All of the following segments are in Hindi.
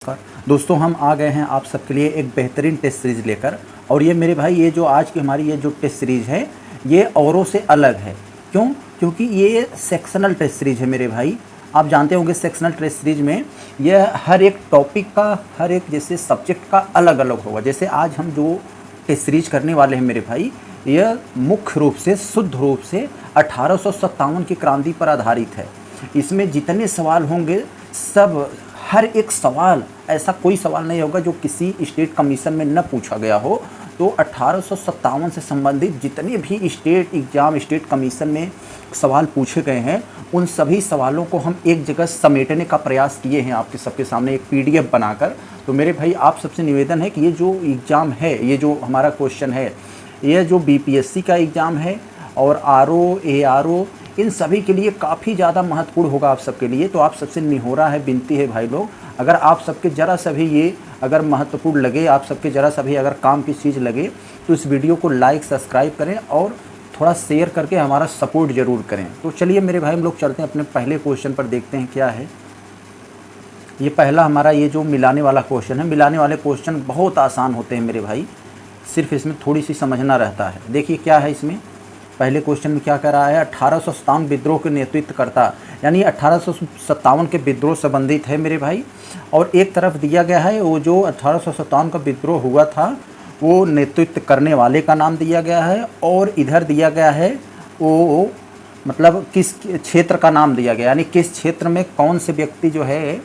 नमस्कार दोस्तों, हम आ गए हैं आप सबके लिए एक बेहतरीन टेस्ट सीरीज़ लेकर। और ये मेरे भाई, ये जो आज की हमारी ये जो टेस्ट सीरीज़ है ये औरों से अलग है। क्यों? क्योंकि ये सेक्शनल टेस्ट सीरीज़ है मेरे भाई। आप जानते होंगे सेक्शनल टेस्ट सीरीज़ में यह हर एक टॉपिक का, हर एक जैसे सब्जेक्ट का अलग अलग होगा। जैसे आज हम जो टेस्ट सीरीज़ करने वाले हैं मेरे भाई, यह मुख्य रूप से, शुद्ध रूप से 1857 की क्रांति पर आधारित है। इसमें जितने सवाल होंगे सब, हर एक सवाल, ऐसा कोई सवाल नहीं होगा जो किसी स्टेट कमीशन में न पूछा गया हो। तो 1857 से संबंधित जितने भी स्टेट एग्ज़ाम, स्टेट कमीशन में सवाल पूछे गए हैं, उन सभी सवालों को हम एक जगह समेटने का प्रयास किए हैं आपके सबके सामने एक PDF बनाकर। तो मेरे भाई आप सबसे निवेदन है कि ये जो एग्ज़ाम है, ये जो हमारा क्वेश्चन है, ये जो BPSC का एग्ज़ाम है और RO, ARO, इन सभी के लिए काफ़ी ज़्यादा महत्वपूर्ण होगा आप सबके लिए। तो आप सबसे निहोरा है, विनती है भाई लोग, अगर आप सबके ज़रा सा भी ये अगर महत्वपूर्ण लगे, आप सबके ज़रा सा भी अगर काम की चीज़ लगे, तो इस वीडियो को लाइक, सब्सक्राइब करें और थोड़ा शेयर करके हमारा सपोर्ट ज़रूर करें। तो चलिए मेरे भाई, हम लोग चलते हैं अपने पहले क्वेश्चन पर, देखते हैं क्या है। ये पहला हमारा ये जो मिलाने वाला क्वेश्चन है। मिलाने वाले क्वेश्चन बहुत आसान होते हैं मेरे भाई, सिर्फ इसमें थोड़ी सी समझना रहता है। देखिए क्या है इसमें, पहले क्वेश्चन में क्या कर रहा है, 1857 विद्रोह के नेतृत्व करता, यानी 1857 के विद्रोह संबंधित है मेरे भाई। और एक तरफ दिया गया है वो जो 1857 का विद्रोह हुआ था, वो नेतृत्व करने वाले का नाम दिया गया है, और इधर दिया गया है वो मतलब किस क्षेत्र का नाम दिया गया, यानी किस क्षेत्र में कौन से व्यक्ति जो है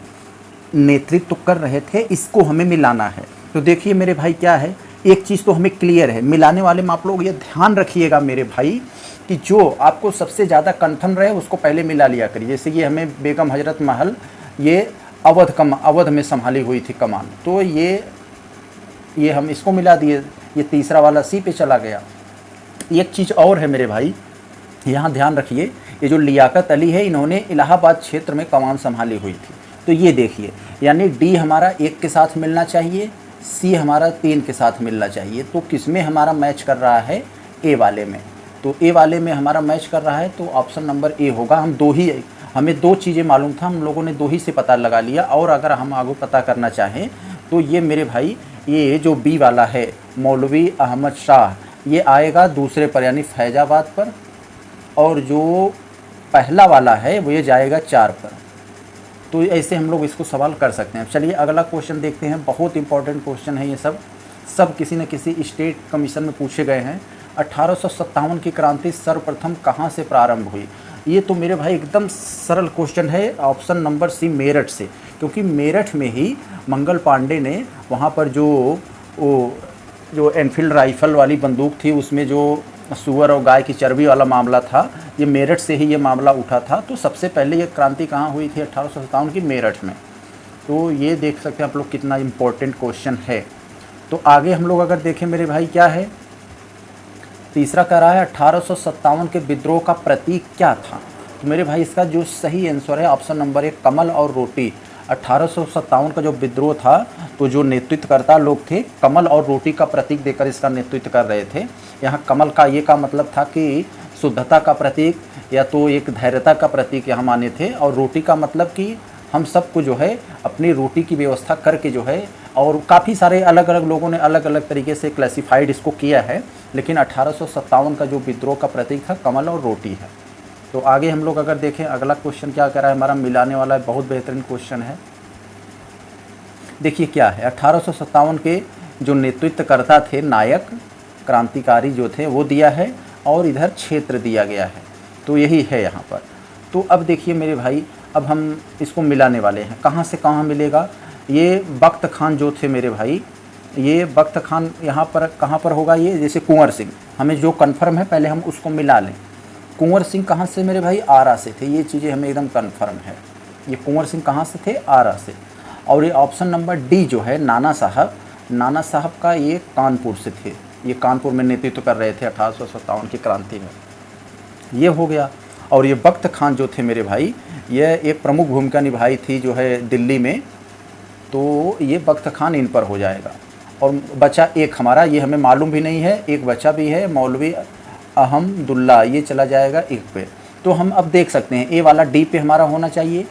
नेतृत्व कर रहे थे, इसको हमें मिलाना है। तो देखिए मेरे भाई क्या है, एक चीज़ तो हमें क्लियर है, मिलाने वाले में आप लोग ये ध्यान रखिएगा मेरे भाई कि जो आपको सबसे ज़्यादा कन्फर्म रहे उसको पहले मिला लिया करिए। जैसे कि हमें बेगम हजरत महल ये अवध में संभाली हुई थी कमान, तो ये हम इसको मिला दिए, ये तीसरा वाला C पे चला गया। एक चीज़ और है मेरे भाई, यहाँ ध्यान रखिए, ये जो लियाकत अली है, इन्होंने इलाहाबाद क्षेत्र में कमान संभाली हुई थी। तो ये देखिए, यानी D हमारा 1 के साथ मिलना चाहिए, C हमारा 3 के साथ मिलना चाहिए। तो किस में हमारा मैच कर रहा है, A वाले में। तो A वाले में हमारा मैच कर रहा है, तो ऑप्शन नंबर A होगा। हमें दो चीज़ें मालूम था, हम लोगों ने दो ही से पता लगा लिया। और अगर हम आगे पता करना चाहें तो ये मेरे भाई, ये जो B वाला है मौलवी अहमद शाह, ये आएगा दूसरे पर यानी फैजाबाद पर, और जो पहला वाला है वो ये जाएगा 4 पर। तो ऐसे हम लोग इसको सवाल कर सकते हैं। चलिए अगला क्वेश्चन देखते हैं, बहुत इंपॉर्टेंट क्वेश्चन है ये सब किसी न किसी स्टेट कमीशन में पूछे गए हैं। 1857 की क्रांति सर्वप्रथम कहाँ से प्रारंभ हुई? ये तो मेरे भाई एकदम सरल क्वेश्चन है, ऑप्शन नंबर C मेरठ से। क्योंकि मेरठ में ही मंगल पांडे ने वहाँ पर जो एनफील्ड राइफल वाली बंदूक थी, उसमें जो सुअर और गाय की चर्बी वाला मामला था, ये मेरठ से ही ये मामला उठा था। तो सबसे पहले ये क्रांति कहाँ हुई थी 1857 की, मेरठ में। तो ये देख सकते हैं आप लोग कितना इम्पोर्टेंट क्वेश्चन है। तो आगे हम लोग अगर देखें मेरे भाई क्या है, तीसरा कह रहा है 1857 के विद्रोह का प्रतीक क्या था? तो मेरे भाई इसका जो सही आंसर है ऑप्शन नंबर 1 कमल और रोटी। 1857 का जो विद्रोह था, तो जो नेतृत्वकर्ता लोग थे कमल और रोटी का प्रतीक देकर इसका नेतृत्व कर रहे थे। यहाँ कमल का ये का मतलब था कि शुद्धता का प्रतीक, या तो एक धैर्यता का प्रतीक यहाँ माने थे, और रोटी का मतलब कि हम सबको जो है अपनी रोटी की व्यवस्था करके जो है, और काफ़ी सारे अलग अलग लोगों ने अलग अलग तरीके से क्लासिफाइड इसको किया है, लेकिन 1857 का जो विद्रोह का प्रतीक था कमल और रोटी है। तो आगे हम लोग अगर देखें अगला क्वेश्चन क्या कर रहा है हमारा, मिलाने वाला है, बहुत बेहतरीन क्वेश्चन है। देखिए क्या है, 1857 के जो नेतृत्वकर्ता थे, नायक क्रांतिकारी जो थे, वो दिया है, और इधर क्षेत्र दिया गया है। तो यही है यहाँ पर। तो अब देखिए मेरे भाई, अब हम इसको मिलाने वाले हैं। कहाँ से कहाँ मिलेगा? ये बख्त खान जो थे मेरे भाई, ये बख्त खान यहाँ पर कहाँ पर होगा? ये जैसे कुंवर सिंह, हमें जो कन्फर्म है पहले हम उसको मिला लें। कुंवर सिंह कहाँ से मेरे भाई? आरा से थे। ये चीज़ें हमें एकदम कन्फर्म है। ये कुंवर सिंह कहाँ से थे? आरा से। और ये ऑप्शन नंबर D जो है नाना साहब का, ये कानपुर से थे। ये कानपुर में नेतृत्व कर रहे थे 1857 की क्रांति में। ये हो गया। और ये बख्त खान जो थे मेरे भाई, ये एक प्रमुख भूमिका निभाई थी जो है दिल्ली में। तो ये बख्त खान इन पर हो जाएगा। और बचा एक हमारा, ये हमें मालूम भी नहीं है, एक बचा भी है मौलवी अहमदुल्ला, ये चला जाएगा 1 पे। तो हम अब देख सकते हैं A वाला D पे हमारा होना चाहिए,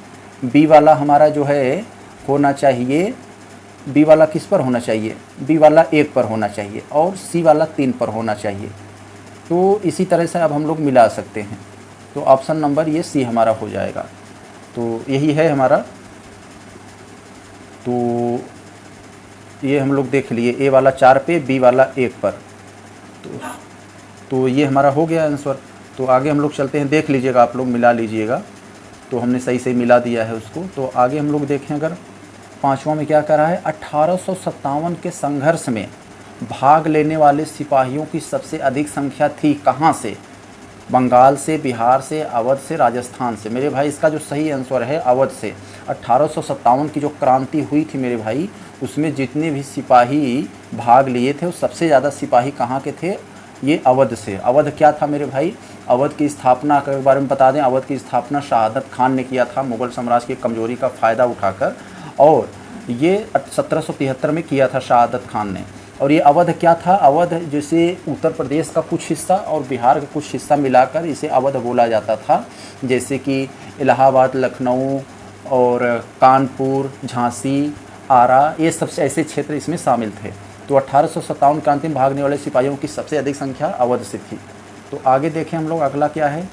B वाला हमारा जो है होना चाहिए बी वाला किस पर होना चाहिए, बी वाला 1 पर होना चाहिए और सी वाला 3 पर होना चाहिए। तो इसी तरह से अब हम लोग मिला सकते हैं। तो ऑप्शन नंबर ये सी हमारा हो जाएगा। तो यही है हमारा। तो ये हम लोग देख लिए, ए वाला 4 पे, बी वाला 1 पर। तो ये हमारा हो गया आंसर। तो आगे हम लोग चलते हैं, देख लीजिएगा आप लोग, मिला लीजिएगा। तो हमने सही सही मिला दिया है उसको। तो आगे हम लोग देखें, अगर 5वां में क्या करा है, 1857 के संघर्ष में भाग लेने वाले सिपाहियों की सबसे अधिक संख्या थी कहाँ से? बंगाल से, बिहार से, अवध से, राजस्थान से। मेरे भाई इसका जो सही आंसर है अवध से। 1857 की जो क्रांति हुई थी मेरे भाई, उसमें जितने भी सिपाही भाग लिए थे, वो सबसे ज़्यादा सिपाही कहाँ के थे? ये अवध से। अवध क्या था मेरे भाई? अवध की स्थापना के बारे में बता दें, अवध की स्थापना शहादत खान ने किया था, मुग़ल साम्राज्य की कमज़ोरी का फ़ायदा उठाकर। और ये 1773 में किया था शहादत खान ने। और ये अवध क्या था? अवध जैसे उत्तर प्रदेश का कुछ हिस्सा और बिहार का कुछ हिस्सा मिलाकर इसे अवध बोला जाता था। जैसे कि इलाहाबाद, लखनऊ और कानपुर, झांसी, आरा, ये सबसे ऐसे क्षेत्र इसमें शामिल थे। तो 1857 क्रांति में भागने वाले सिपाहियों की सबसे अधिक संख्या अवध से थी। तो आगे देखें हम लोग, अगला क्या है,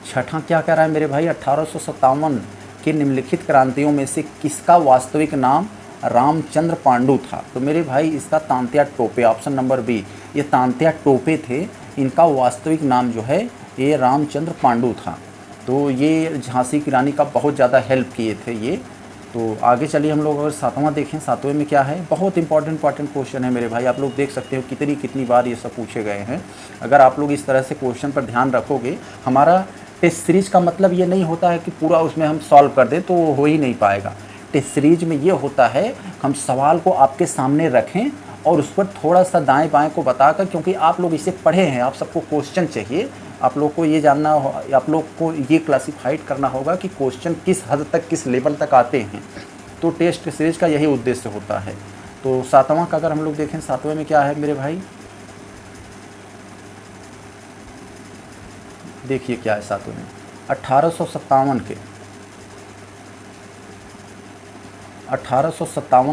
छठा क्या कह रहा है मेरे भाई, 1857 की निम्नलिखित क्रांतियों में से किसका वास्तविक नाम रामचंद्र पांडु था? तो मेरे भाई इसका Tantya Tope, option number B, ये तांत्या टोपे थे। इनका वास्तविक नाम जो है ये रामचंद्र पांडु था। तो ये झांसी की रानी का बहुत ज़्यादा हेल्प किए थे ये। तो आगे चलिए हम लोग अगर 7वां देखें, 7वें में क्या है, बहुत इंपॉर्टेंट क्वेश्चन है मेरे भाई। आप लोग देख सकते हो कितनी बार ये सब पूछे गए हैं। अगर आप लोग इस तरह से क्वेश्चन पर ध्यान रखोगे, हमारा टेस्ट सीरीज का मतलब ये नहीं होता है कि पूरा उसमें हम सॉल्व कर दें, तो वो हो ही नहीं पाएगा। टेस्ट सीरीज में ये होता है हम सवाल को आपके सामने रखें और उस पर थोड़ा सा दाएं बाएं को बताकर, क्योंकि आप लोग इसे पढ़े हैं, आप सबको क्वेश्चन चाहिए, आप लोग को ये जानना, आप लोग को ये क्लासीफाइड करना होगा कि क्वेश्चन किस हद तक, किस लेवल तक आते हैं। तो टेस्ट सीरीज का यही उद्देश्य होता है। तो 7वां का अगर हम लोग देखें, 7वें में क्या है मेरे भाई, देखिए क्या है 7वें में, 1857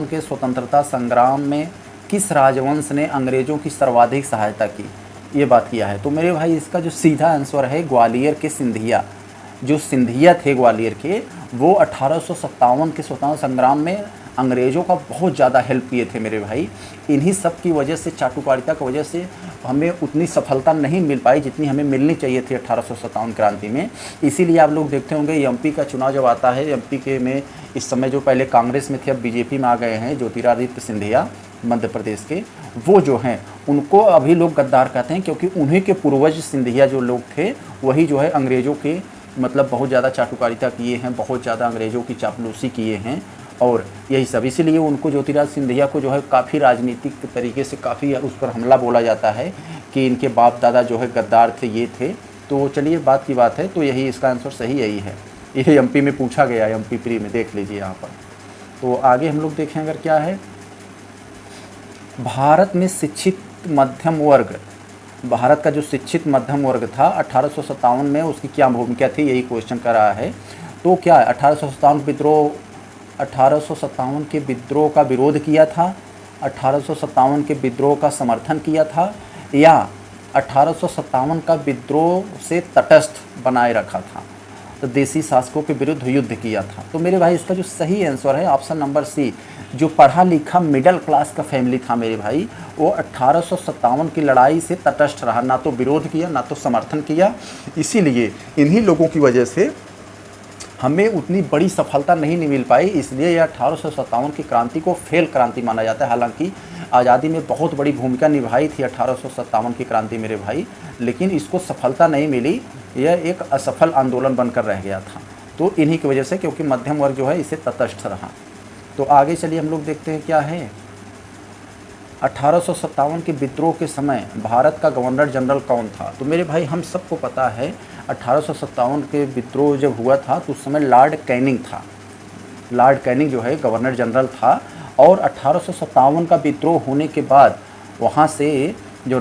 के स्वतंत्रता संग्राम में किस राजवंश ने अंग्रेज़ों की सर्वाधिक सहायता की? ये बात किया है। तो मेरे भाई इसका जो सीधा आंसर है ग्वालियर के सिंधिया। जो सिंधिया थे ग्वालियर के, वो 1857 के स्वतंत्रता संग्राम में अंग्रेज़ों का बहुत ज़्यादा हेल्प किए थे मेरे भाई। इन्हीं सब की वजह से, चाटुकारिता की वजह से हमें उतनी सफलता नहीं मिल पाई जितनी हमें मिलनी चाहिए थी 1857 क्रांति में। इसीलिए आप लोग देखते होंगे एमपी का चुनाव जब आता है, एमपी के में इस समय जो पहले कांग्रेस में थे अब बीजेपी में आ गए हैं, ज्योतिरादित्य सिंधिया मध्य प्रदेश के, वो जो हैं उनको अभी लोग गद्दार कहते हैं, क्योंकि उन्हीं के पूर्वज सिंधिया जो लोग थे वही जो है अंग्रेज़ों के मतलब बहुत ज़्यादा चाटुकारिता किए हैं, बहुत ज़्यादा अंग्रेज़ों की चापलूसी किए हैं और यही सब। इसीलिए उनको, ज्योतिरादित्य सिंधिया को जो है काफ़ी राजनीतिक तरीके से काफ़ी उस पर हमला बोला जाता है कि इनके बाप दादा जो है गद्दार थे, ये थे। तो चलिए बात की बात है, तो यही इसका आंसर सही यही है। ये एमपी में पूछा गया है, एमपी प्री में, देख लीजिए यहाँ पर। तो आगे हम लोग देखें अगर क्या है, भारत में शिक्षित मध्यम वर्ग, भारत का जो शिक्षित मध्यम वर्ग था 1857 में, उसकी क्या भूमिका थी, यही क्वेश्चन कर रहा है। तो क्या 1857 विद्रोह, 1857 के विद्रोह का विरोध किया था, 1857 के विद्रोह का समर्थन किया था, या 1857 का विद्रोह से तटस्थ बनाए रखा था, तो देसी शासकों के विरुद्ध युद्ध किया था? तो मेरे भाई इसका जो सही आंसर है ऑप्शन नंबर सी, जो पढ़ा लिखा मिडिल क्लास का फैमिली था मेरे भाई, वो 1857 की लड़ाई से तटस्थ रहा, ना तो विरोध किया ना तो समर्थन किया। इसीलिए इन्हीं लोगों की वजह से हमें उतनी बड़ी सफलता नहीं मिल पाई, इसलिए यह 1857 की क्रांति को फेल क्रांति माना जाता है। हालांकि आज़ादी में बहुत बड़ी भूमिका निभाई थी 1857 की क्रांति मेरे भाई, लेकिन इसको सफलता नहीं मिली, यह एक असफल आंदोलन बनकर रह गया था। तो इन्हीं की वजह से, क्योंकि मध्यम वर्ग जो है इसे तटस्थ रहा। तो आगे चलिए हम लोग देखते हैं क्या है, 1857 के विद्रोह के समय भारत का गवर्नर जनरल कौन था? तो मेरे भाई हम सबको पता है 1857 के विद्रोह जब हुआ था तो उस समय लॉर्ड कैनिंग था। लॉर्ड कैनिंग जो है गवर्नर जनरल था, और 1857 का विद्रोह होने के बाद वहाँ से जो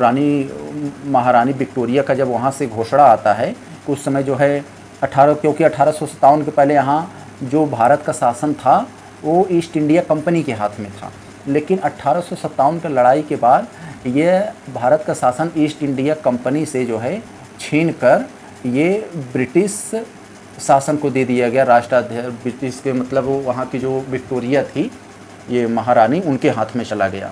महारानी विक्टोरिया का जब वहाँ से घोषणा आता है, उस समय जो है क्योंकि 1857 के पहले यहाँ जो भारत का शासन था वो ईस्ट इंडिया कंपनी के हाथ में था। लेकिन 1857 की लड़ाई के बाद ये भारत का शासन ईस्ट इंडिया कंपनी से जो है छीन कर ये ब्रिटिश शासन को दे दिया गया। राष्ट्राध्यक्ष ब्रिटिश के मतलब वो वहाँ की जो विक्टोरिया थी ये महारानी, उनके हाथ में चला गया।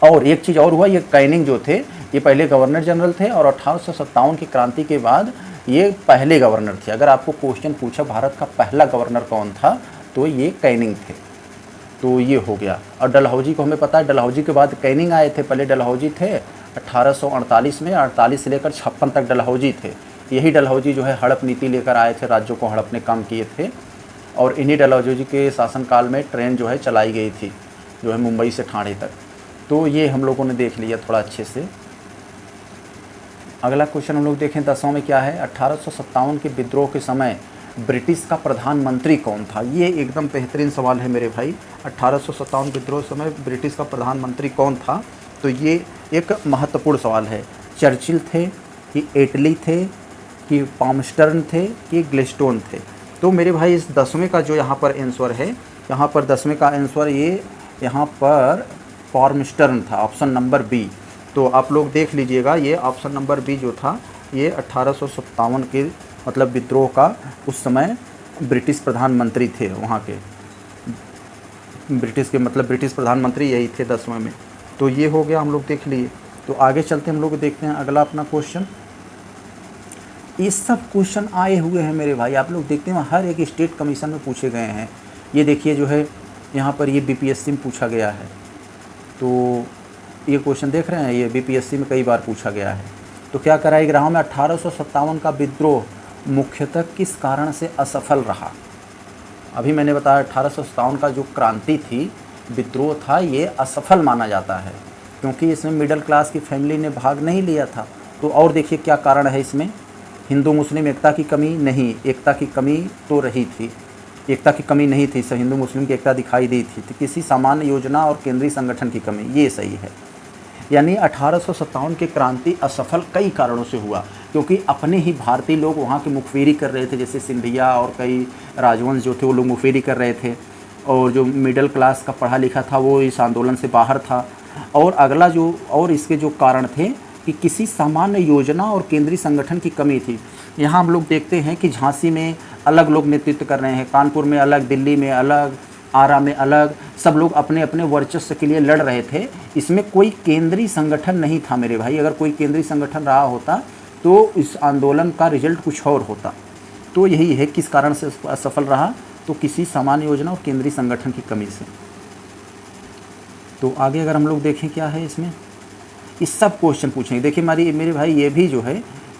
और एक चीज़ और हुआ, ये कैनिंग जो थे ये पहले गवर्नर जनरल थे और 1857 की क्रांति के बाद ये पहले गवर्नर थे। अगर आपको क्वेश्चन पूछा भारत का पहला गवर्नर कौन था तो ये कैनिंग थे। तो ये हो गया। और डलहौजी को हमें पता है, डलहौजी के बाद कैनिंग आए थे। पहले डलहौजी थे 1848 में, 48 से लेकर 56 तक डलहौजी थे। यही डलहौजी जो है हड़प नीति लेकर आए थे, राज्यों को हड़पने काम किए थे। और इन्हीं डलहौजी के शासनकाल में ट्रेन जो है चलाई गई थी, जो है मुंबई से ठाणे तक। तो ये हम लोगों ने देख लिया थोड़ा अच्छे से। अगला क्वेश्चन हम लोग देखें 10वां में क्या है, 1857 के विद्रोह के समय ब्रिटिश का प्रधानमंत्री कौन था। ये एकदम बेहतरीन सवाल है मेरे भाई। 1857 विद्रोह के समय ब्रिटिश का प्रधानमंत्री कौन था, तो ये एक महत्वपूर्ण सवाल है। चर्चिल थे कि एटली थे कि पामस्टर्न थे कि ग्लेस्टोन थे। तो मेरे भाई इस 10वें का जो यहाँ पर आंसर है, यहाँ पर 10वें का आंसर ये यहाँ पर पामस्टर्न था, ऑप्शन नंबर बी। तो आप लोग देख लीजिएगा, ये ऑप्शन नंबर बी जो था ये 1857 के मतलब विद्रोह का उस समय ब्रिटिश प्रधानमंत्री थे वहाँ के। ब्रिटिश के मतलब ब्रिटिश प्रधानमंत्री यही थे 10वें में। तो ये हो गया, हम लोग देख लिए। तो आगे चलते हम लोग देखते हैं अगला अपना क्वेश्चन। ये सब क्वेश्चन आए हुए हैं मेरे भाई, आप लोग देखते हैं हर एक स्टेट कमीशन में पूछे गए हैं। ये देखिए जो है यहाँ पर ये बीपीएससी में पूछा गया है। तो ये क्वेश्चन देख रहे हैं, ये बीपीएससी में कई बार पूछा गया है। तो क्या करा है ग्राम में 1857 का विद्रोह मुख्यतः किस कारण से असफल रहा। अभी मैंने बताया 1857 का जो क्रांति थी, विद्रोह था, ये असफल माना जाता है क्योंकि इसमें मिडिल क्लास की फैमिली ने भाग नहीं लिया था। तो और देखिए क्या कारण है इसमें, हिंदू मुस्लिम एकता की कमी नहीं, एकता की कमी तो रही थी, एकता की कमी नहीं थी, हिंदू मुस्लिम की एकता दिखाई दी थी। तो किसी सामान्य योजना और केंद्रीय संगठन की कमी, ये सही है। यानी 1857 की क्रांति असफल कई कारणों से हुआ, क्योंकि अपने ही भारतीय लोग वहाँ की मुखबिरी कर रहे थे, जैसे सिंधिया और कई राजवंश जो थे वो लोग मुखबिरी कर रहे थे। और जो मिडिल क्लास का पढ़ा लिखा था वो इस आंदोलन से बाहर था। और अगला जो और इसके जो कारण थे कि किसी सामान्य योजना और केंद्रीय संगठन की कमी थी। यहाँ हम लोग देखते हैं कि झांसी में अलग लोग नेतृत्व कर रहे हैं, कानपुर में अलग, दिल्ली में अलग, आरा में अलग, सब लोग अपने अपने वर्चस्व के लिए लड़ रहे थे। इसमें कोई केंद्रीय संगठन नहीं था मेरे भाई। अगर कोई केंद्रीय संगठन रहा होता तो इस आंदोलन का रिजल्ट कुछ और होता। तो यही है किस कारण से असफल रहा, तो किसी सामान्य योजना और केंद्रीय संगठन की कमी से। तो आगे अगर हम लोग देखें क्या है इसमें, इस सब क्वेश्चन पूछेंगे। देखिए मेरे भाई ये भी जो है,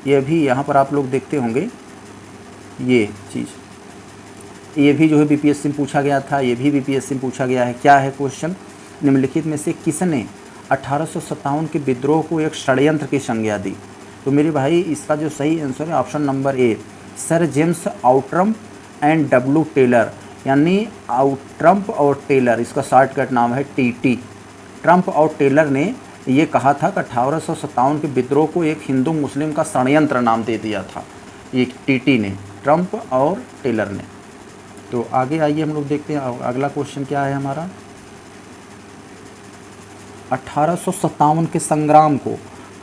ये भी यहाँ पर आप लोग देखते होंगे, ये चीज़ ये भी जो है बीपीएससी में पूछा गया था, ये भी बीपीएससी में पूछा गया है। क्या है क्वेश्चन, निम्नलिखित में से किसने 1857 के विद्रोह को एक षड्यंत्र की संज्ञा दी। तो मेरे भाई इसका जो सही आंसर है option number A, sir James Outram and W Taylor. यानी आउट्रम्प और टेलर, इसका शॉर्टकट नाम है टीटी। ट्रम्प और टेलर ने ये कहा था कि 1857 के विद्रोह को एक हिंदू मुस्लिम का षड्यंत्र नाम दे दिया था, ये टीटी ने, ट्रम्प और टेलर ने। तो आगे आइए हम लोग देखते हैं अगला क्वेश्चन क्या है हमारा। 1857 के संग्राम को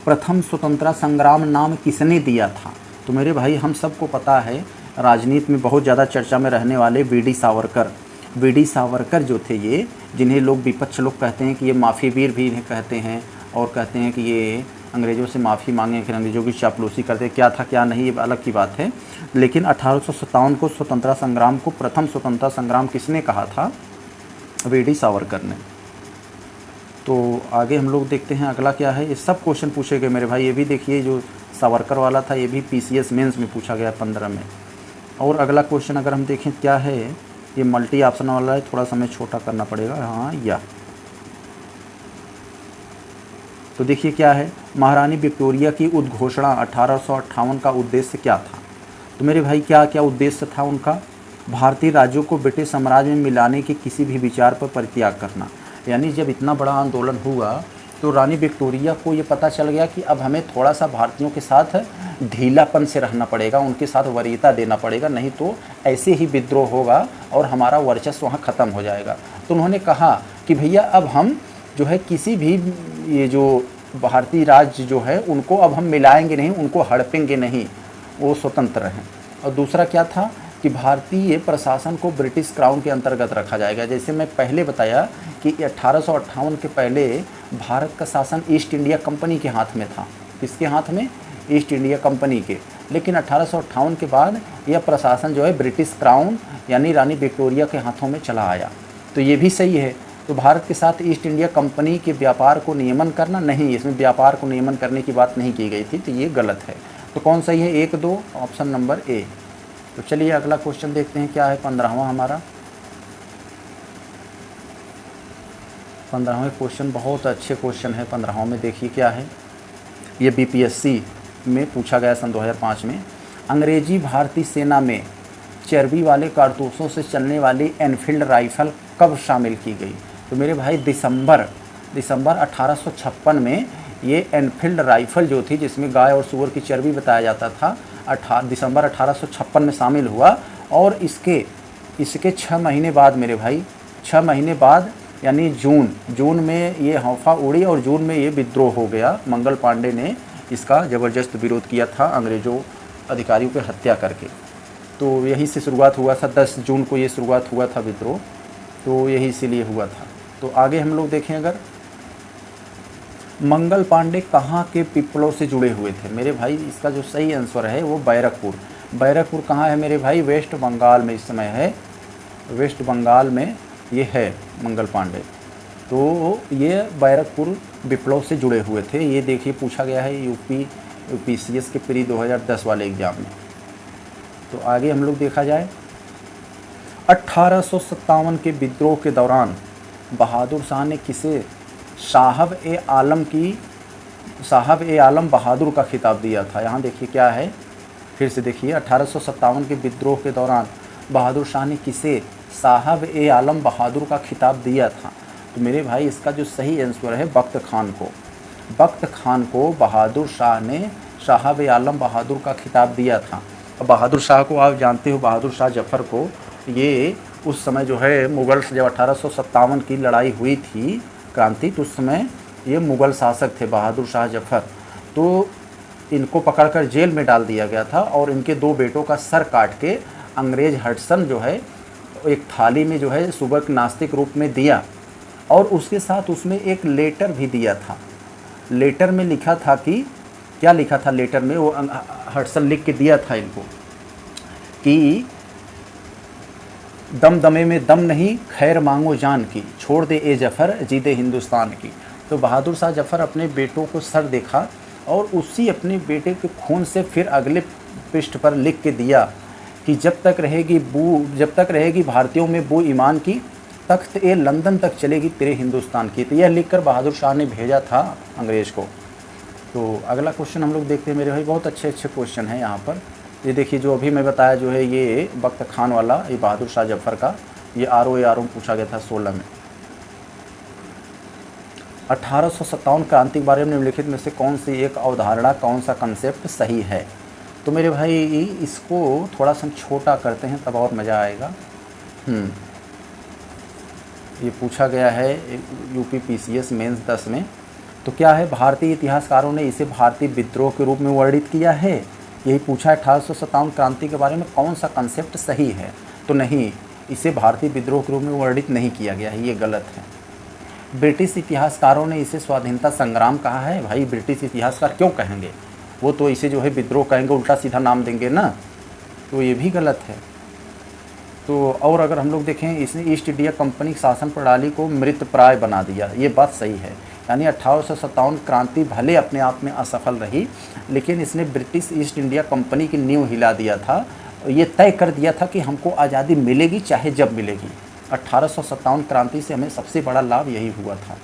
प्रथम स्वतंत्रता संग्राम नाम किसने दिया था। तो मेरे भाई हम सबको पता है, राजनीति में बहुत ज़्यादा चर्चा में रहने वाले वीडी सावरकर। वीडी सावरकर जो थे, ये जिन्हें लोग विपक्ष लोग कहते हैं कि ये माफ़ी वीर भी कहते हैं, और कहते हैं कि ये अंग्रेज़ों से माफ़ी मांगे, फिर अंग्रेज़ों की चापलूसी करते, क्या था क्या नहीं ये अलग की बात है। लेकिन 1857 को स्वतंत्रता संग्राम को प्रथम स्वतंत्रता संग्राम किसने कहा था, वीडी सावरकर ने। तो आगे हम लोग देखते हैं अगला क्या है। ये सब क्वेश्चन पूछे गए मेरे भाई। ये भी देखिए जो सावरकर वाला था ये भी पीसीएस मेंस में पूछा गया 15 में। और अगला क्वेश्चन अगर हम देखें क्या है, ये मल्टी ऑप्शन वाला है, थोड़ा समय छोटा करना पड़ेगा, हाँ या। तो देखिए क्या है, महारानी विक्टोरिया की उद्घोषणा 1858 का उद्देश्य क्या था। तो मेरे भाई क्या क्या उद्देश्य था उनका, भारतीय राज्यों को ब्रिटिश साम्राज्य में मिलाने के किसी भी विचार पर परित्याग करना। यानी जब इतना बड़ा आंदोलन हुआ तो रानी विक्टोरिया को ये पता चल गया कि अब हमें थोड़ा सा भारतीयों के साथ ढीलापन से रहना पड़ेगा, उनके साथ वरीयता देना पड़ेगा, नहीं तो ऐसे ही विद्रोह होगा और हमारा वर्चस्व वहाँ ख़त्म हो जाएगा। तो उन्होंने कहा कि भैया अब हम जो है किसी भी ये जो भारतीय राज्य जो है उनको अब हम मिलाएंगे नहीं, उनको हड़पेंगे नहीं, वो स्वतंत्र रहें। और दूसरा क्या था कि भारतीय प्रशासन को ब्रिटिश क्राउन के अंतर्गत रखा जाएगा। जैसे मैं पहले बताया कि 1858 के पहले भारत का शासन ईस्ट इंडिया कंपनी के हाथ में था। किसके हाथ में? ईस्ट इंडिया कंपनी के। लेकिन 1858 के बाद यह प्रशासन जो है ब्रिटिश क्राउन यानी रानी विक्टोरिया के हाथों में चला आया। तो ये भी सही है। तो भारत के साथ ईस्ट इंडिया कंपनी के व्यापार को नियमन करना नहीं, इसमें व्यापार को नियमन करने की बात नहीं की गई थी, तो ये गलत है। तो कौन सही है? 1, 2, ऑप्शन नंबर ए। तो चलिए अगला क्वेश्चन देखते हैं क्या है 15वां हमारा। 15वें क्वेश्चन बहुत अच्छे क्वेश्चन है। 15वां में देखिए क्या है, ये बीपीएससी में पूछा गया सन 2005 में। अंग्रेजी भारतीय सेना में चर्बी वाले कारतूसों से चलने वाली एनफील्ड राइफल कब शामिल की गई? तो मेरे भाई दिसंबर 1856 में ये एनफील्ड राइफल जो थी, जिसमें गाय और सूअर की चर्बी बताया जाता था, दिसंबर 1856 में शामिल हुआ। और इसके 6 महीने बाद मेरे भाई, 6 महीने बाद यानी जून में ये हौफा उड़ी और जून में ये विद्रोह हो गया। मंगल पांडे ने इसका ज़बरदस्त विरोध किया था, अंग्रेज़ों अधिकारियों की हत्या करके। तो यहीं से शुरुआत हुआ था, 10 जून को ये शुरुआत हुआ था विद्रोह, तो यही इसीलिए हुआ था। तो आगे हम लोग देखें, अगर मंगल पांडे कहाँ के विप्लव से जुड़े हुए थे? मेरे भाई इसका जो सही आंसर है वो बैरकपुर। बैरकपुर कहाँ है मेरे भाई? वेस्ट बंगाल में इस समय है, वेस्ट बंगाल में ये है मंगल पांडे। तो ये बैरकपुर विप्लव से जुड़े हुए थे। ये देखिए पूछा गया है यूपीसीएस के प्री 2010 वाले एग्ज़ाम में। तो आगे हम लोग देखा जाए, 1857 के विद्रोह के दौरान बहादुर शाह ने किसे साहब ए आलम बहादुर का खिताब दिया था? यहाँ देखिए क्या है, फिर से देखिए, 1857 के विद्रोह के दौरान बहादुर शाह ने किसे साहब ए आलम बहादुर का खिताब दिया था? तो मेरे भाई इसका जो सही आंसर है बख्त खान को। बख्त खान को बहादुर शाह ने साहब ए आलम बहादुर का खिताब दिया था। अब बहादुर शाह को आप जानते हो, बहादुर शाह जफ़र को, ये उस समय जो है मुग़ल से जब 1857 की लड़ाई हुई थी क्रांति, तो उस समय ये मुग़ल शासक थे बहादुर शाह जफ़र। तो इनको पकड़कर जेल में डाल दिया गया था और इनके 2 बेटों का सर काट के अंग्रेज़ हडसन जो है एक थाली में जो है सुबह के नाश्ते के रूप में दिया, और उसके साथ उसमें एक लेटर भी दिया था। लेटर में लिखा था कि क्या लिखा था लेटर में? वो हडसन लिख के दिया था इनको कि दम दमे में दम नहीं, खैर मांगो जान की, छोड़ दे ए जफ़र जीते हिंदुस्तान की। तो बहादुर शाह जफ़र अपने बेटों को सर देखा और उसी अपने बेटे के खून से फिर अगले पृष्ठ पर लिख के दिया कि जब तक रहेगी भारतीयों में बू ईमान की, तख्त ए लंदन तक चलेगी तेरे हिंदुस्तान की। तो यह लिखकर बहादुर शाह ने भेजा था अंग्रेज़ को। तो अगला क्वेश्चन हम लोग देखते हैं मेरे भाई, बहुत अच्छे क्वेश्चन हैं यहाँ पर। ये देखिए जो अभी मैं बताया जो है ये बख्त खान वाला, ये बहादुर शाह जफ़र का, ये आर ओ पूछा गया था 16 में। 1857 क्रांति के बारे में निम्नलिखित में से कौन सी एक अवधारणा, कौन सा कंसेप्ट सही है? तो मेरे भाई इसको थोड़ा सा छोटा करते हैं तब और मज़ा आएगा। ये पूछा गया है यूपीपीसीएस मेंस 10 में। तो क्या है, भारतीय इतिहासकारों ने इसे भारतीय विद्रोह के रूप में वर्णित किया है। यही पूछा है 1857 क्रांति के बारे में कौन सा कंसेप्ट सही है? तो नहीं, इसे भारतीय विद्रोह के रूप में वर्णित नहीं किया गया है, ये गलत है। ब्रिटिश इतिहासकारों ने इसे स्वाधीनता संग्राम कहा है। भाई ब्रिटिश इतिहासकार क्यों कहेंगे, वो तो इसे जो है विद्रोह कहेंगे, उल्टा सीधा नाम देंगे ना, तो ये भी गलत है। तो और अगर हम लोग देखें, इसने ईस्ट इंडिया कंपनी शासन प्रणाली को मृतप्राय बना दिया, ये बात सही है। यानी 1857 क्रांति भले अपने आप में असफल रही, लेकिन इसने ब्रिटिश ईस्ट इंडिया कंपनी की नींव हिला दिया था। ये तय कर दिया था कि हमको आज़ादी मिलेगी चाहे जब मिलेगी। 1857 क्रांति से हमें सबसे बड़ा लाभ यही हुआ था।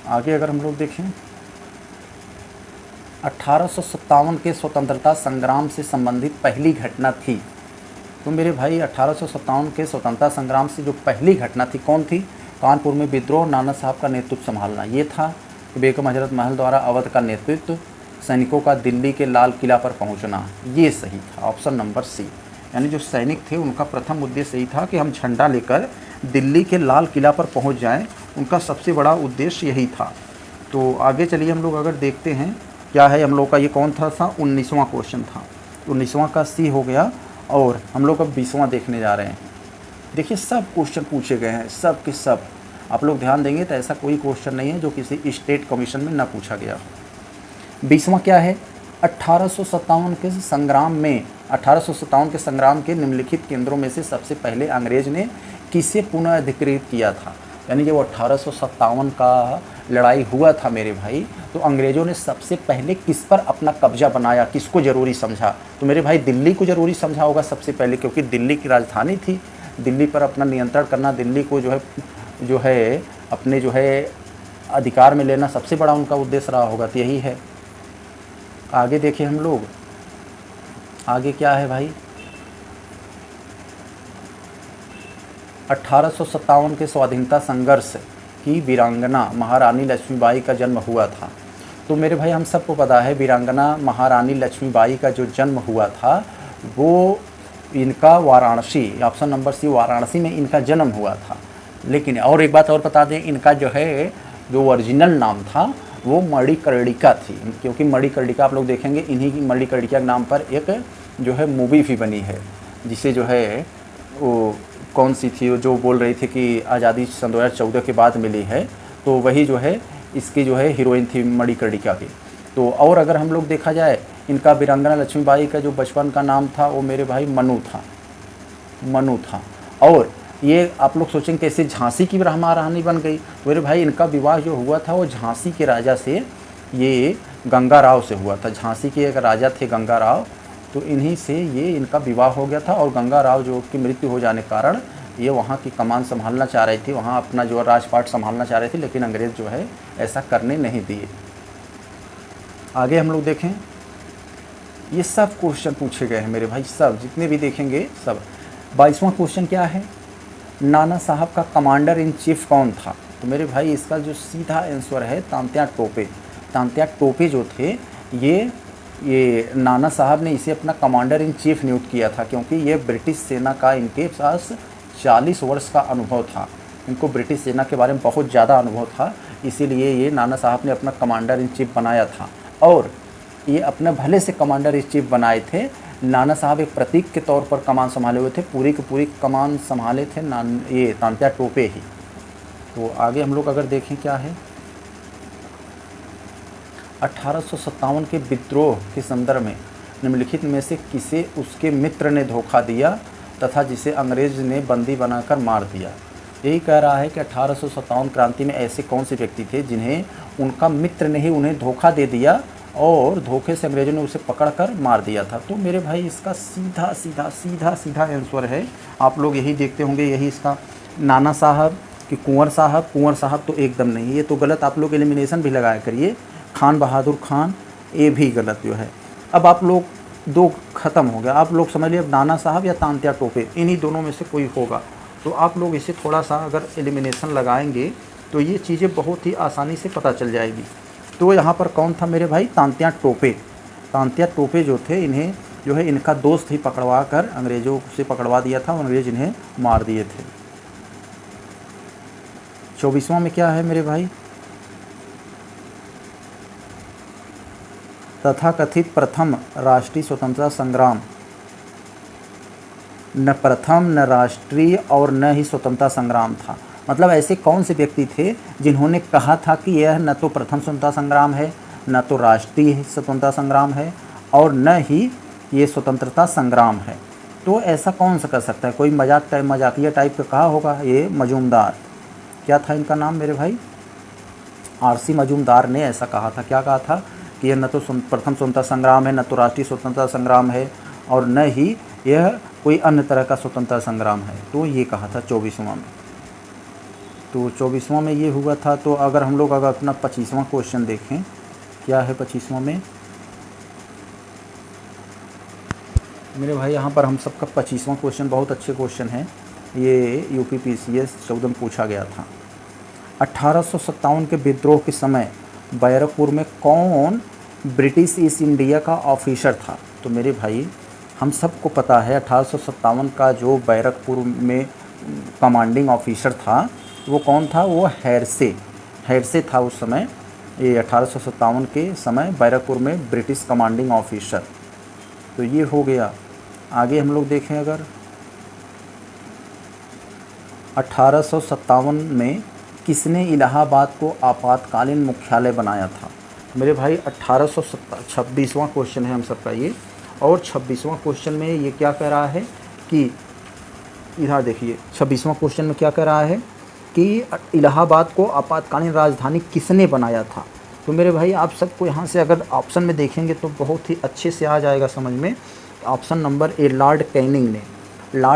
आगे अगर हम लोग देखें, 1857 के स्वतंत्रता संग्राम से संबंधित पहली घटना थी। तो मेरे भाई 1857 के स्वतंत्रता संग्राम से जो पहली घटना थी कौन थी? कानपुर में विद्रोह, नाना साहब का नेतृत्व संभालना। ये था कि बेगम हजरत महल द्वारा अवध का नेतृत्व, सैनिकों का दिल्ली के लाल किला पर पहुंचना। ये सही था, ऑप्शन नंबर सी। यानी जो सैनिक थे उनका प्रथम उद्देश्य यही था कि हम झंडा लेकर दिल्ली के लाल किला पर पहुंच जाएं। उनका सबसे बड़ा उद्देश्य यही था। तो आगे चलिए हम लोग अगर देखते हैं क्या है हम लोग का, ये कौन था 19वां क्वेश्चन था। 19वां का सी हो गया और हम लोग अब 20वां देखने जा रहे हैं। देखिए सब क्वेश्चन पूछे गए हैं, सब के सब। आप लोग ध्यान देंगे तो ऐसा कोई क्वेश्चन नहीं है जो किसी स्टेट कमीशन में ना पूछा गया। 20वां क्या है, 1857 के संग्राम में, 1857 के संग्राम के निम्नलिखित केंद्रों में से सबसे पहले अंग्रेज ने किसे पुनः अधिकृत किया था। यानी जब 1857 का लड़ाई हुआ था मेरे भाई, तो अंग्रेज़ों ने सबसे पहले किस पर अपना कब्जा बनाया, किसको ज़रूरी समझा। तो मेरे भाई दिल्ली को ज़रूरी समझा होगा सबसे पहले, क्योंकि दिल्ली की राजधानी थी। दिल्ली पर अपना नियंत्रण करना, दिल्ली को जो है अपने अधिकार में लेना सबसे बड़ा उनका उद्देश्य रहा होगा। तो यही है। आगे देखिए हम लोग, आगे क्या है भाई, 1857 के स्वाधीनता संघर्ष की वीरांगना महारानी लक्ष्मीबाई का जन्म हुआ था। तो मेरे भाई हम सबको पता है वीरांगना महारानी लक्ष्मीबाई का जो जन्म हुआ था वो इनका Varanasi, option number C, Varanasi में इनका जन्म हुआ था। लेकिन और एक बात और बता दें, इनका जो ओरिजिनल नाम था वो मणिकर्णिका थी, क्योंकि मणिकर्णिका आप लोग देखेंगे इन्हीं की मणिकर्णिका के नाम पर एक मूवी भी बनी है, जिसे वो कौन सी थी जो बोल रही थी कि आज़ादी सन 2014 के बाद मिली है, तो वही इसकी हीरोइन थी मणिकर्णिका की। तो और अगर हम लोग देखा जाए, इनका वीरांगना लक्ष्मीबाई का जो बचपन का नाम था वो मेरे भाई मनु था। और ये आप लोग सोचेंगे कैसे झांसी की महारानी बन गई। मेरे भाई इनका विवाह जो हुआ था वो झांसी के राजा से, ये गंगा राव से हुआ था। झांसी के एक राजा थे गंगा राव, तो इन्हीं से ये इनका विवाह हो गया था। और गंगा राव जो की मृत्यु हो जाने के कारण ये वहाँ की कमान संभालना चाह रही थी, वहाँ अपना राजपाट संभालना चाह रहे थे, लेकिन अंग्रेज़ ऐसा करने नहीं दिए। आगे हम लोग देखें, ये सब क्वेश्चन पूछे गए हैं मेरे भाई, सब जितने भी देखेंगे सब। 22वां क्वेश्चन क्या है, नाना साहब का कमांडर इन चीफ कौन था। तो मेरे भाई इसका जो सीधा आंसर है तात्या टोपे। तात्या टोपे जो थे ये नाना साहब ने इसे अपना कमांडर इन चीफ नियुक्त किया था, क्योंकि ये ब्रिटिश सेना का इनके पास 40 वर्ष का अनुभव था। इनको ब्रिटिश सेना के बारे में बहुत ज़्यादा अनुभव था, इसीलिए ये नाना साहब ने अपना कमांडर इन चीफ बनाया था। और ये अपने भले से कमांडर इन चीफ बनाए थे। नाना साहब एक प्रतीक के तौर पर कमान संभाले हुए थे, पूरी की पूरी कमान संभाले थे ये तात्या टोपे ही। तो आगे हम लोग अगर देखें क्या है, 1857 के विद्रोह के संदर्भ में निम्नलिखित में से किसे उसके मित्र ने धोखा दिया तथा जिसे अंग्रेज ने बंदी बनाकर मार दिया। यही कह रहा है कि 1857 क्रांति में ऐसे कौन से व्यक्ति थे जिन्हें उनका मित्र ने ही उन्हें धोखा दे दिया और धोखे से अंग्रेजों ने उसे पकड़कर मार दिया था। तो मेरे भाई इसका सीधा सीधा आंसर है, आप लोग यही देखते होंगे, यही इसका नाना साहब कि कुंवर साहब तो एकदम नहीं, ये तो गलत। आप लोग एलिमिनेशन भी लगाया करिए। खान बहादुर खान, ये भी गलत अब आप लोग दो ख़त्म हो गया। आप लोग समझ लिए अब नाना साहब या तात्या टोपे, इन्हीं दोनों में से कोई होगा। तो आप लोग इसे थोड़ा सा अगर एलिमिनेशन लगाएंगे तो ये चीज़ें बहुत ही आसानी से पता चल जाएगी। तो यहाँ पर कौन था मेरे भाई, तात्या टोपे जो थे, इन्हें इनका दोस्त ही पकड़वा कर अंग्रेज़ों से पकड़वा दिया था, अंग्रेज इन्हें मार दिए थे। 24वां में क्या है मेरे भाई, तथाकथित प्रथम राष्ट्रीय स्वतंत्रता संग्राम, न प्रथम न राष्ट्रीय और न ही स्वतंत्रता संग्राम था। मतलब ऐसे कौन से व्यक्ति थे जिन्होंने कहा था कि यह न तो प्रथम स्वतंत्रता संग्राम है, न तो राष्ट्रीय स्वतंत्रता संग्राम है और न ही ये स्वतंत्रता संग्राम है। तो ऐसा कौन सा कर सकता है, कोई मजाकिया टाइप का कहा होगा। ये मजूमदार, क्या था इनका नाम मेरे भाई, आरसी मजूमदार ने ऐसा कहा था। क्या कहा था कि यह न तो प्रथम स्वतंत्रता संग्राम है, न तो राष्ट्रीय स्वतंत्रता संग्राम है और न ही यह कोई अन्य तरह का स्वतंत्रता संग्राम है। तो ये कहा था 24वां में। तो 24वां में ये हुआ था। तो अगर हम लोग अपना 25वां क्वेश्चन देखें, क्या है 25वां में मेरे भाई, यहाँ पर हम सबका 25वां क्वेश्चन बहुत अच्छे क्वेश्चन है। ये यूपी PCS 14 में पूछा गया था। 1857 के विद्रोह के समय बैरकपुर में कौन ब्रिटिश ईस्ट इंडिया का ऑफिसर था? तो मेरे भाई हम सबको पता है 1857 का जो बैरकपुर में कमांडिंग ऑफिसर था वो कौन था? वो हैरसे था उस समय। ये 1857 के समय बैरकपुर में ब्रिटिश कमांडिंग ऑफिसर। तो ये हो गया। आगे हम लोग देखें, अगर 1857 में किसने इलाहाबाद को आपातकालीन मुख्यालय बनाया था? मेरे भाई 26वां क्वेश्चन है हम सबका ये। और 26वां क्वेश्चन में ये क्या कह रहा है कि इधर देखिए 26वां क्वेश्चन में क्या कह रहा है कि इलाहाबाद को आपातकालीन राजधानी किसने बनाया था? तो मेरे भाई आप सबको यहाँ से अगर ऑप्शन में देखेंगे तो बहुत ही अच्छे से आ जाएगा समझ में। ऑप्शन नंबर ए, लॉर्ड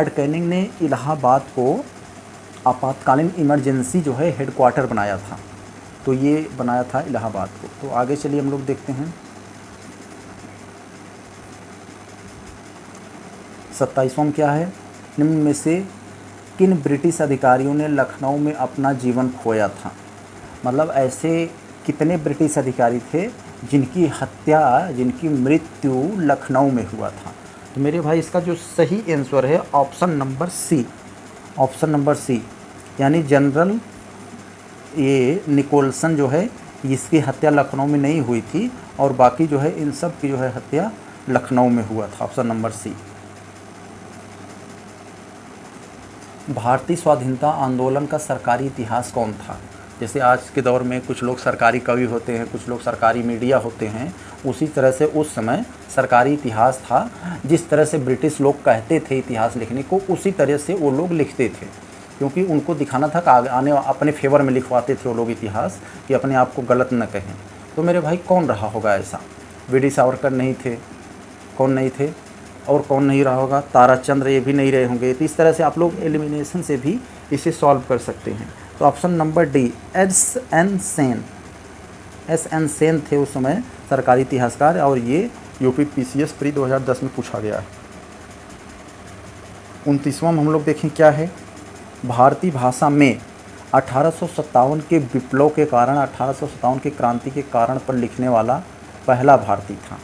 कैनिंग ने इलाहाबाद को आपातकालीन इमरजेंसी जो है हेडक्वार्टर बनाया था। तो ये बनाया था इलाहाबाद को। तो आगे चलिए हम लोग देखते हैं 27वां क्या है? निम्न में से किन ब्रिटिश अधिकारियों ने लखनऊ में अपना जीवन खोया था? मतलब ऐसे कितने ब्रिटिश अधिकारी थे जिनकी मृत्यु लखनऊ में हुआ था? तो मेरे भाई इसका जो सही आंसर है ऑप्शन नंबर सी, यानी जनरल ये निकोलसन जो है इसकी हत्या लखनऊ में नहीं हुई थी और बाकी जो है इन सब की जो है हत्या लखनऊ में हुआ था। Option number C. भारतीय स्वाधीनता आंदोलन का सरकारी इतिहास कौन था? जैसे आज के दौर में कुछ लोग सरकारी कवि होते हैं, कुछ लोग सरकारी मीडिया होते हैं, उसी तरह से उस समय सरकारी इतिहास था। जिस तरह से ब्रिटिश लोग कहते थे इतिहास लिखने को, उसी तरह से वो लोग लिखते थे, क्योंकि उनको दिखाना था कि आने अपने फेवर में लिखवाते थे वो लोग इतिहास, कि अपने आप को गलत न कहें। तो मेरे भाई कौन रहा होगा ऐसा? वीडी सावरकर नहीं थे, कौन नहीं थे और कौन नहीं रहा होगा? ताराचंद्र, ये भी नहीं रहे होंगे। तो इस तरह से आप लोग एलिमिनेशन से भी इसे सॉल्व कर सकते हैं। तो option number D, S N Sen थे उस समय सरकारी इतिहासकार, और ये यूपीपीसीएस प्री 2010 में पूछा गया है। 29वां हम लोग देखें क्या है? भारतीय भाषा में 1857 के विप्लव के कारण, 1857 की क्रांति के कारण पर लिखने वाला पहला भारतीय था।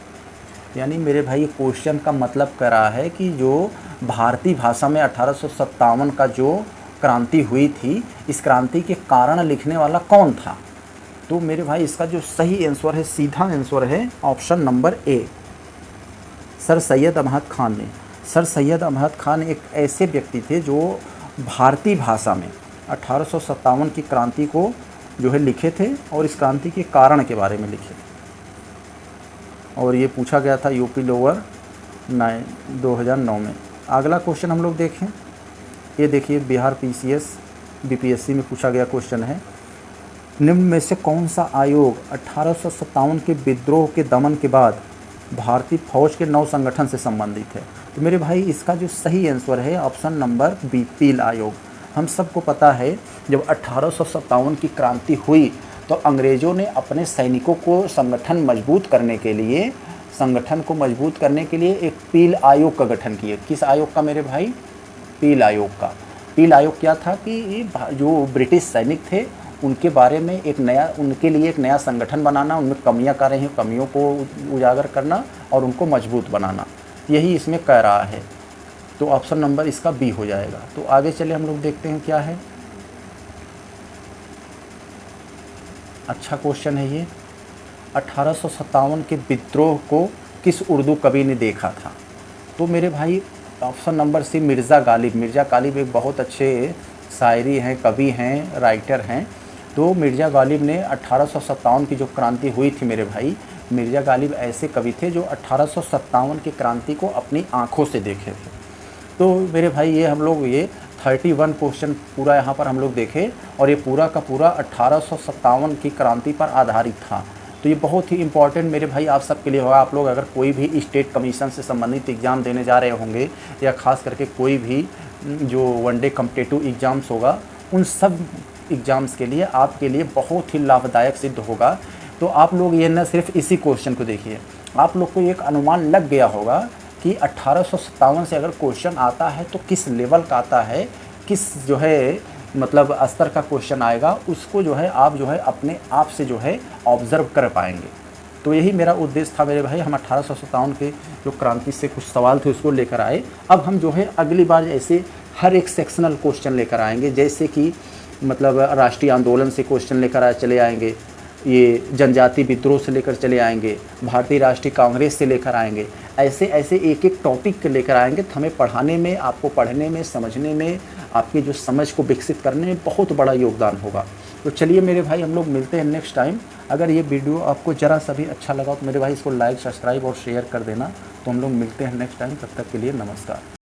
यानी मेरे भाई क्वेश्चन का मतलब कह रहा है कि जो भारतीय भाषा में 1857 का जो क्रांति हुई थी, इस क्रांति के कारण लिखने वाला कौन था? तो मेरे भाई इसका जो सही आंसर है, सीधा आंसर है option number A, sir Syed Ahmad Khan ने। सर सैयद अहमद खान एक ऐसे व्यक्ति थे जो भारतीय भाषा में 1857 की क्रांति को जो है लिखे थे और इस क्रांति के कारण के बारे में लिखे थे। और ये पूछा गया था यूपी लोअर 2009 में। अगला क्वेश्चन हम लोग देखें, ये देखिए बिहार बीपीएससी में पूछा गया क्वेश्चन है, निम्न में से कौन सा आयोग 1857 के विद्रोह के दमन के बाद भारतीय फौज के नव संगठन से संबंधित है? तो मेरे भाई इसका जो सही आंसर है ऑप्शन नंबर बी, पील आयोग। हम सबको पता है जब 1857 की क्रांति हुई तो अंग्रेज़ों ने अपने सैनिकों को संगठन मजबूत करने के लिए एक पील आयोग का गठन किया। किस आयोग का मेरे भाई? पील आयोग का। पील आयोग क्या था कि जो ब्रिटिश सैनिक थे उनके बारे में उनके लिए एक नया संगठन बनाना, उनमें कमियां क्या रही, कमियों को उजागर करना और उनको मजबूत बनाना, यही इसमें कह रहा है। तो ऑप्शन नंबर इसका बी हो जाएगा। तो आगे चले हम लोग देखते हैं क्या है। अच्छा क्वेश्चन है ये। 1857 के विद्रोह को किस उर्दू कवि ने देखा था? तो मेरे भाई option number C, Mirza Ghalib एक बहुत अच्छे शायरी हैं, कवि हैं, राइटर हैं। तो मिर्ज़ा गालिब ने 1857 की जो क्रांति हुई थी मेरे भाई, मिर्ज़ा गालिब ऐसे कवि थे जो 1857 की क्रांति को अपनी आँखों से देखे थे। तो मेरे भाई ये हम लोग 31 क्वेश्चन पूरा यहाँ पर हम लोग देखे और ये पूरा का पूरा 1857 की क्रांति पर आधारित था। तो ये बहुत ही इम्पॉर्टेंट मेरे भाई आप सबके लिए होगा। आप लोग अगर कोई भी स्टेट कमीशन से संबंधित एग्ज़ाम देने जा रहे होंगे या ख़ास करके कोई भी जो वनडे कॉम्पिटिटिव एग्ज़ाम्स होगा, उन सब एग्ज़ाम्स के लिए आपके लिए बहुत ही लाभदायक सिद्ध होगा। तो आप लोग ये न सिर्फ इसी क्वेश्चन को देखिए, आप लोग को एक अनुमान लग गया होगा कि 1857 से अगर क्वेश्चन आता है तो किस लेवल का आता है, किस जो है मतलब स्तर का क्वेश्चन आएगा, उसको जो है आप जो है अपने आप से जो है ऑब्ज़र्व कर पाएंगे। तो यही मेरा उद्देश्य था मेरे भाई। हम 1857 के जो क्रांति से कुछ सवाल थे उसको लेकर आए। अब हम जो है अगली बार ऐसे हर एक सेक्शनल क्वेश्चन लेकर आएंगे, जैसे कि मतलब राष्ट्रीय आंदोलन से क्वेश्चन लेकर चले आएंगे, ये जनजाति विद्रोह से लेकर चले आएंगे, भारतीय राष्ट्रीय कांग्रेस से लेकर आएंगे। ऐसे ऐसे एक एक टॉपिक लेकर आएंगे। तो हमें पढ़ाने में, आपको पढ़ने में, समझने में, आपकी जो समझ को विकसित करने में बहुत बड़ा योगदान होगा। तो चलिए मेरे भाई, हम लोग मिलते हैं नेक्स्ट टाइम। अगर ये वीडियो आपको ज़रा सा भी अच्छा लगा तो मेरे भाई इसको लाइक, सब्सक्राइब और शेयर कर देना। तो हम लोग मिलते हैं नेक्स्ट टाइम। तब तक के लिए नमस्कार।